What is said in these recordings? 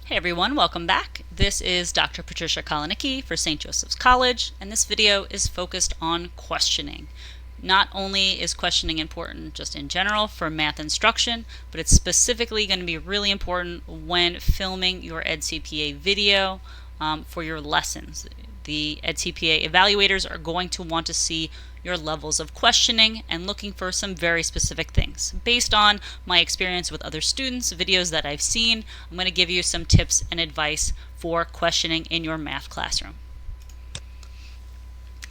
Hey everyone, welcome back. This is Dr. Patricia Kolodnicki for St. Joseph's College, and this video is focused on questioning. Not only is questioning important just in general for math instruction, but it's specifically going to be really important when filming your EdTPA video for your lessons. The EdTPA evaluators are going to want to see your levels of questioning and looking for some very specific things. Based on my experience with other students, videos that I've seen, I'm going to give you some tips and advice for questioning in your math classroom.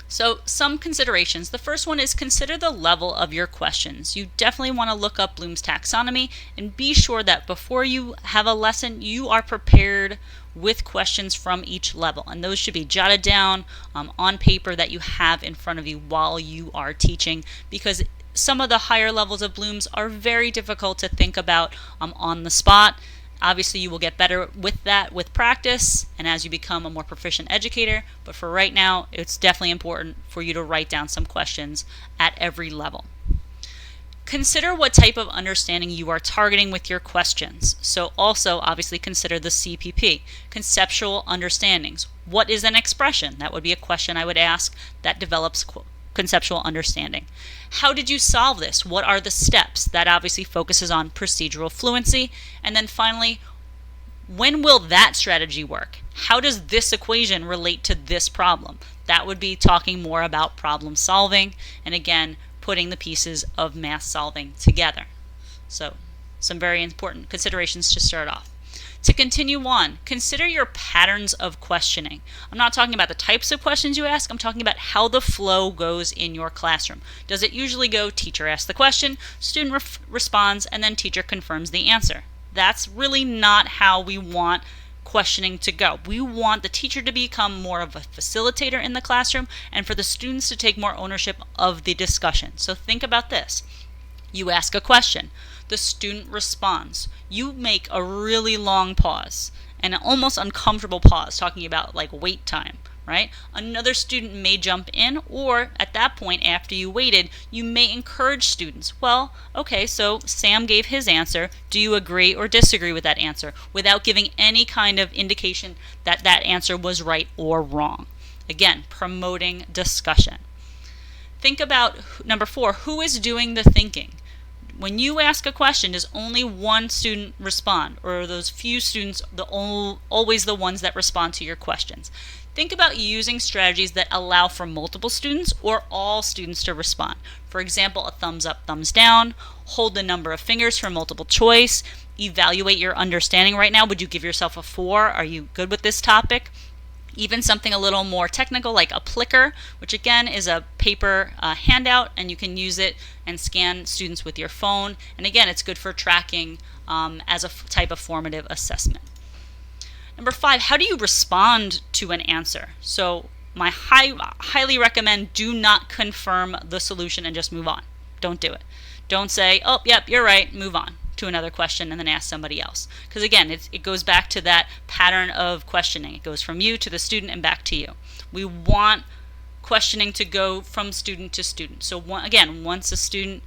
So some considerations. The first one is consider the level of your questions. You definitely want to look up Bloom's taxonomy and be sure that before you have a lesson, you are prepared with questions from each level. And those should be jotted down on paper that you have in front of you while you are teaching, because some of the higher levels of Bloom's are very difficult to think about on the spot. Obviously, you will get better with that with practice and as you become a more proficient educator, but for right now, it's definitely important for you to write down some questions at every level. Consider what type of understanding you are targeting with your questions. So also, obviously, consider the CPP, conceptual understandings. What is an expression? That would be a question I would ask that develops conceptual understanding. How did you solve this? What are the steps? That obviously focuses on procedural fluency. And then finally, when will that strategy work? How does this equation relate to this problem? That would be talking more about problem solving, and again, putting the pieces of math solving together. So some very important considerations to start off. To continue on, consider your patterns of questioning. I'm not talking about the types of questions you ask, I'm talking about how the flow goes in your classroom. Does it usually go teacher asks the question, student responds, and then teacher confirms the answer? That's really not how we want questioning to go. We want the teacher to become more of a facilitator in the classroom and for the students to take more ownership of the discussion. So think about this. You ask a question. The student responds. You make a really long pause, and an almost uncomfortable pause, talking about like wait time, right? Another student may jump in, or at that point, after you waited, you may encourage students. Well, okay, so Sam gave his answer. Do you agree or disagree with that answer? Without giving any kind of indication that that answer was right or wrong. Again, promoting discussion. Think about number 4, who is doing the thinking? When you ask a question, does only one student respond, or are those few students always the ones that respond to your questions? Think about using strategies that allow for multiple students or all students to respond. For example, a thumbs up, thumbs down, hold the number of fingers for multiple choice, evaluate your understanding right now. Would you give yourself a 4? Are you good with this topic? Even something a little more technical like a plicker, which again is a paper handout, and you can use it and scan students with your phone. And again, it's good for tracking as a type of formative assessment. Number 5, how do you respond to an answer? So my highly recommend do not confirm the solution and just move on. Don't do it. Don't say, oh, yep, you're right, move on to another question and then ask somebody else. Because again, it goes back to that pattern of questioning. It goes from you to the student and back to you. We want questioning to go from student to student. So again, once a student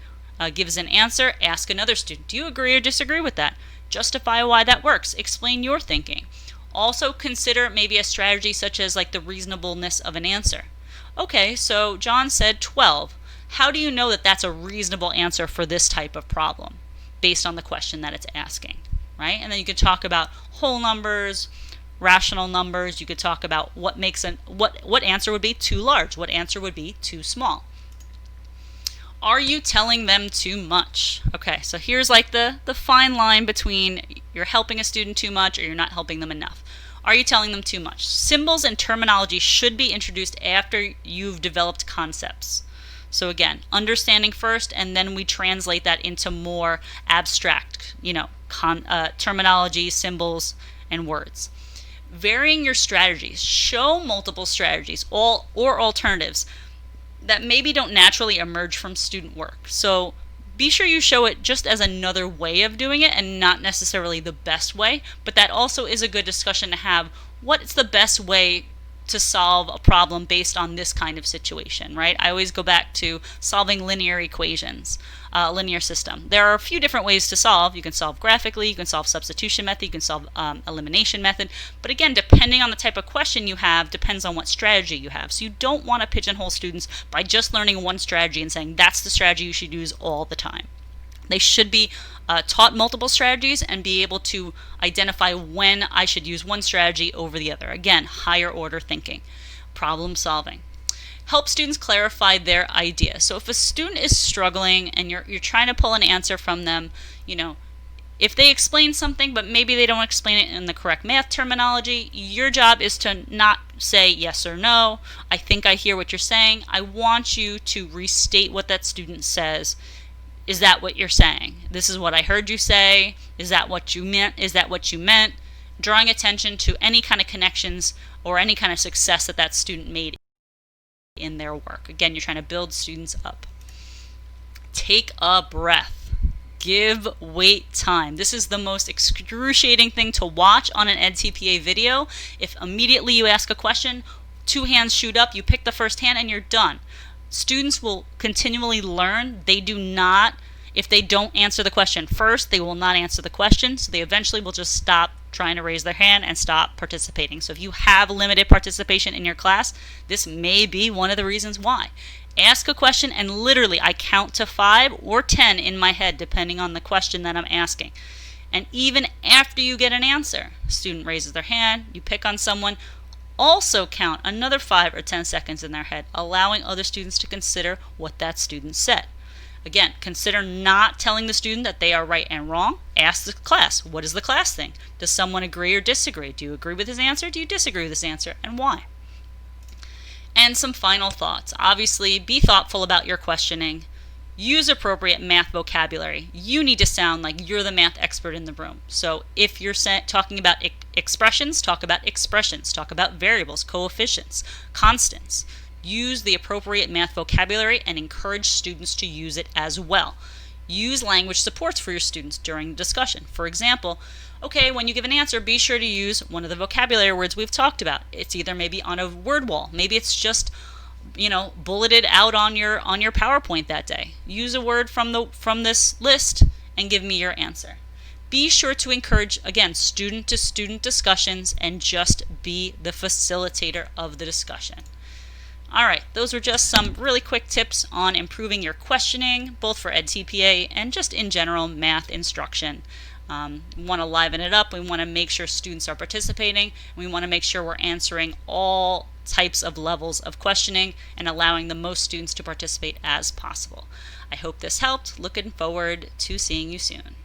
gives an answer, ask another student, do you agree or disagree with that? Justify why that works. Explain your thinking. Also consider maybe a strategy such as like the reasonableness of an answer. Okay, so John said 12. How do you know that that's a reasonable answer for this type of problem based on the question that it's asking, right? And then you could talk about whole numbers, rational numbers. You could talk about what makes what answer would be too large, what answer would be too small. Are you telling them too much? Okay, so here's like the fine line between you're helping a student too much or you're not helping them enough. Are you telling them too much? Symbols and terminology should be introduced after you've developed concepts. So again, understanding first, and then we translate that into more abstract, terminology, symbols, and words. Varying your strategies. Show multiple strategies or alternatives that maybe don't naturally emerge from student work. So be sure you show it just as another way of doing it and not necessarily the best way, but that also is a good discussion to have. What is the best way to solve a problem based on this kind of situation, right? I always go back to solving linear equations, linear system. There are a few different ways to solve. You can solve graphically, you can solve substitution method, you can solve elimination method. But again, depending on the type of question you have, depends on what strategy you have. So you don't want to pigeonhole students by just learning one strategy and saying that's the strategy you should use all the time. They should be taught multiple strategies and be able to identify when I should use one strategy over the other. Again, higher order thinking, problem solving. Help students clarify their idea. So if a student is struggling and you're trying to pull an answer from them, if they explain something but maybe they don't explain it in the correct math terminology, your job is to not say yes or no. I think I hear what you're saying. I want you to restate what that student says. Is that what you're saying? This is what I heard you say. Is that what you meant? Is that what you meant? Drawing attention to any kind of connections or any kind of success that student made in their work. Again, you're trying to build students up. Take a breath. Give wait time. This is the most excruciating thing to watch on an EdTPA video. If immediately you ask a question, 2 hands shoot up, you pick the first hand, and you're done. Students will continually learn. They do not, if they don't answer the question first, they will not answer the question. So they eventually will just stop trying to raise their hand and stop participating. So if you have limited participation in your class, this may be one of the reasons why. Ask a question and literally I count to 5 or 10 in my head depending on the question that I'm asking. And even after you get an answer, student raises their hand, you pick on someone, also count another 5 or 10 seconds in their head, allowing other students to consider what that student said. Again, consider not telling the student that they are right and wrong. Ask the class, what does the class think? Does someone agree or disagree? Do you agree with his answer? Do you disagree with his answer? And why? And some final thoughts. Obviously, be thoughtful about your questioning. Use appropriate math vocabulary. You need to sound like you're the math expert in the room. So if you're talking about expressions, talk about expressions. Talk about variables, coefficients, constants. Use the appropriate math vocabulary and encourage students to use it as well. Use language supports for your students during discussion. For example, okay, when you give an answer, be sure to use one of the vocabulary words we've talked about. It's either maybe on a word wall. Maybe it's just bulleted out on your PowerPoint that day. Use a word from this list and give me your answer. Be sure to encourage, again, student-to-student discussions and just be the facilitator of the discussion. All right, those were just some really quick tips on improving your questioning, both for EdTPA and just in general math instruction. We want to liven it up. We want to make sure students are participating. We want to make sure we're answering all types of levels of questioning and allowing the most students to participate as possible. I hope this helped. Looking forward to seeing you soon.